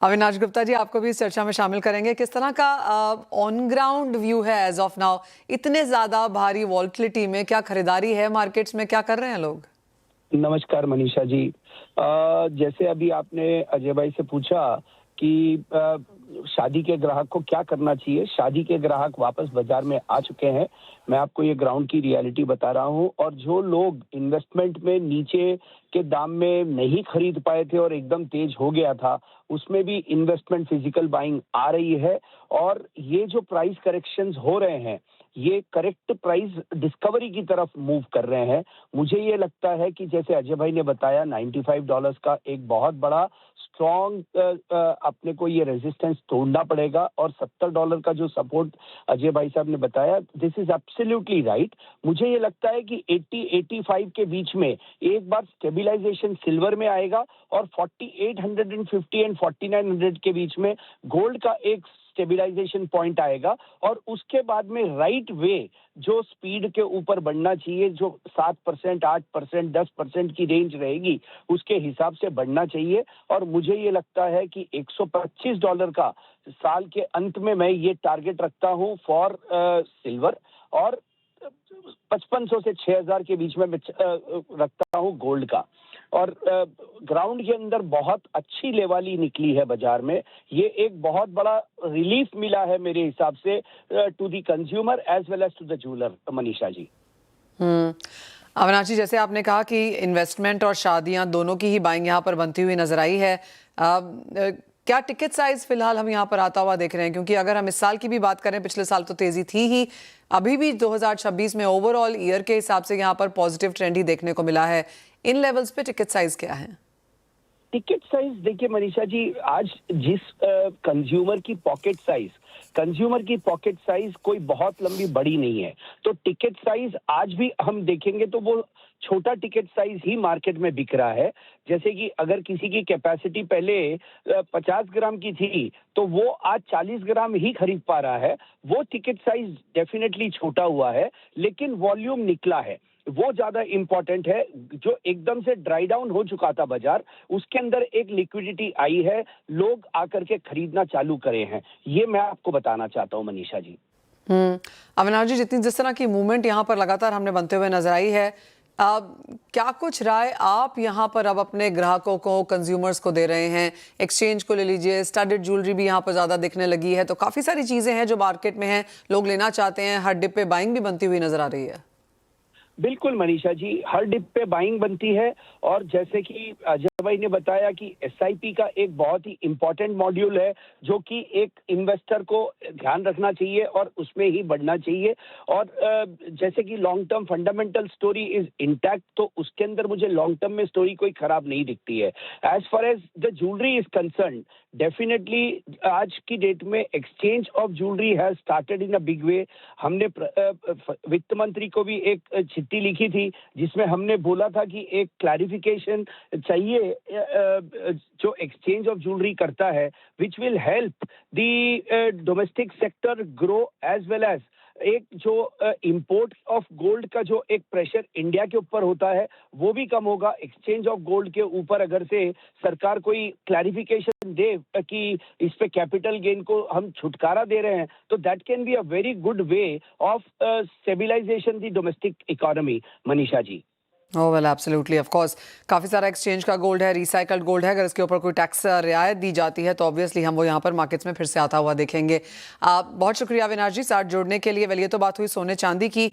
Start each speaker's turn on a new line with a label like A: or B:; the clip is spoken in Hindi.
A: अविनाश गुप्ता जी, आपको भी इस चर्चा में शामिल करेंगे। किस तरह का ऑन ग्राउंड व्यू है एज ऑफ नाउ? इतने ज्यादा भारी वॉल्टिलिटी में क्या खरीदारी है मार्केट्स में, क्या कर रहे हैं लोग?
B: नमस्कार मनीषा जी। जैसे अभी आपने अजय भाई से पूछा कि शादी के ग्राहक को क्या करना चाहिए, शादी के ग्राहक वापस बाजार में आ चुके हैं। मैं आपको ये ग्राउंड की रियलिटी बता रहा हूँ। और जो लोग इन्वेस्टमेंट में नीचे के दाम में नहीं खरीद पाए थे और एकदम तेज हो गया था, उसमें भी इन्वेस्टमेंट फिजिकल बाइंग आ रही है। और ये जो प्राइस करेक्शंस हो रहे हैं, ये करेक्ट प्राइस डिस्कवरी की तरफ मूव कर रहे हैं। मुझे ये लगता है कि जैसे अजय भाई ने बताया, $95 का एक बहुत बड़ा स्ट्रॉन्ग अपने को ये रेजिस्टेंस तोड़ना पड़ेगा। और $70 का जो सपोर्ट अजय भाई साहब ने बताया, दिस इज एब्सोल्युटली राइट। मुझे ये लगता है कि 80-85 के बीच में एक बार स्टेबलाइजेशन सिल्वर में आएगा और 4850 एंड 4900 के बीच में गोल्ड का एक स्टेबलाइजेशन पॉइंट आएगा। और उसके बाद में राइट वे जो स्पीड के ऊपर बढ़ना चाहिए, जो 7%, 8%, 10% की रेंज रहेगी, उसके हिसाब से बढ़ना चाहिए। और मुझे ये लगता है कि $125 का साल के अंत में मैं ये टारगेट रखता हूं फॉर सिल्वर। और 5500 से 6000 के बीच में रखता हूं गोल्ड का। और ग्राउंड के अंदर बहुत अच्छी लेवाली निकली है बाजार में। ये एक बहुत बड़ा रिलीफ मिला है मेरे हिसाब से to the consumer as well as to the jeweller. Manisha ji.
A: Avinash ji, जैसे आपने कहा कि इन्वेस्टमेंट और शादियां दोनों की ही बाइंग यहाँ पर बनती हुई नजर आई है। क्या टिकट साइज फिलहाल हम यहाँ पर आता हुआ देख रहे हैं? क्योंकि अगर हम इस साल की भी बात करें, पिछले साल तो तेजी थी ही, अभी भी 2026 में ओवरऑल ईयर के हिसाब से यहाँ पर पॉजिटिव ट्रेंड ही देखने को मिला है। इन लेवल्स पे टिकट साइज क्या है?
B: टिकट साइज देखिए मनीषा जी, आज जिस कंज्यूमर की पॉकेट साइज कोई बहुत लंबी बड़ी नहीं है। तो टिकट साइज आज भी हम देखेंगे तो वो छोटा टिकट साइज ही मार्केट में बिक रहा है। जैसे कि अगर किसी की कैपेसिटी पहले 50 ग्राम की थी, तो वो आज 40 ग्राम ही खरीद पा रहा है। वो टिकट साइज डेफिनेटली छोटा हुआ है, लेकिन वॉल्यूम निकला है, वो ज्यादा इंपॉर्टेंट है। जो एकदम से ड्राई डाउन हो चुका था बाजार, उसके अंदर एक लिक्विडिटी आई है, लोग आकर के खरीदना चालू करे हैं। ये मैं आपको बताना चाहता हूं मनीषा जी।
A: अविनाश जी, जिस तरह की मूवमेंट यहाँ पर लगातार हमने बनते हुए नजर आई है, क्या कुछ राय आप यहाँ पर अब अपने ग्राहकों को, कंज्यूमर्स को दे रहे हैं? एक्सचेंज को ले लीजिए, स्टडेड ज्वेलरी भी यहाँ पर ज्यादा दिखने लगी है, तो काफी सारी चीजें हैं जो मार्केट में हैं, लोग लेना चाहते हैं, हर डिप पे बाइंग भी बनती हुई नजर आ रही है।
B: बिल्कुल मनीषा जी, हर डिप पे बाइंग बनती है। और जैसे कि अजय भाई ने बताया कि एसआईपी का एक बहुत ही इंपॉर्टेंट मॉड्यूल है, जो कि एक इन्वेस्टर को ध्यान रखना चाहिए और उसमें ही बढ़ना चाहिए। और जैसे कि long term fundamental story is intact, तो उसके अंदर मुझे लॉन्ग टर्म में स्टोरी कोई खराब नहीं दिखती है। As far as the jewellery is concerned, definitely आज की डेट में exchange of jewellery has started in a big way. हमने वित्त मंत्री को भी एक चिट्ठी लिखी थी, जिसमें हमने बोला था कि एक क्लैरिफिकेशन चाहिए जो एक्सचेंज ऑफ ज्वेलरी करता है, which will help the domestic sector grow as well as एक जो इंपोर्ट ऑफ गोल्ड का जो एक प्रेशर इंडिया के ऊपर होता है, वो भी कम होगा। एक्सचेंज ऑफ गोल्ड के ऊपर अगर से सरकार कोई क्लैरिफिकेशन दे कि इस पे कैपिटल गेन को हम छुटकारा दे रहे हैं, तो that can be a very good way of stabilisation the domestic economy. Manisha ji.
A: Oh well, absolutely, of course काफ़ी सारा एक्सचेंज का गोल्ड है, रिसाइकल्ड गोल्ड है। अगर इसके ऊपर कोई टैक्स रियायत दी जाती है तो ऑब्वियसली हम वो यहाँ पर मार्केट्स में फिर से आता हुआ देखेंगे। बहुत शुक्रिया अविनाश जी साथ जुड़ने के लिए। वेल, ये तो बात हुई सोने चांदी की।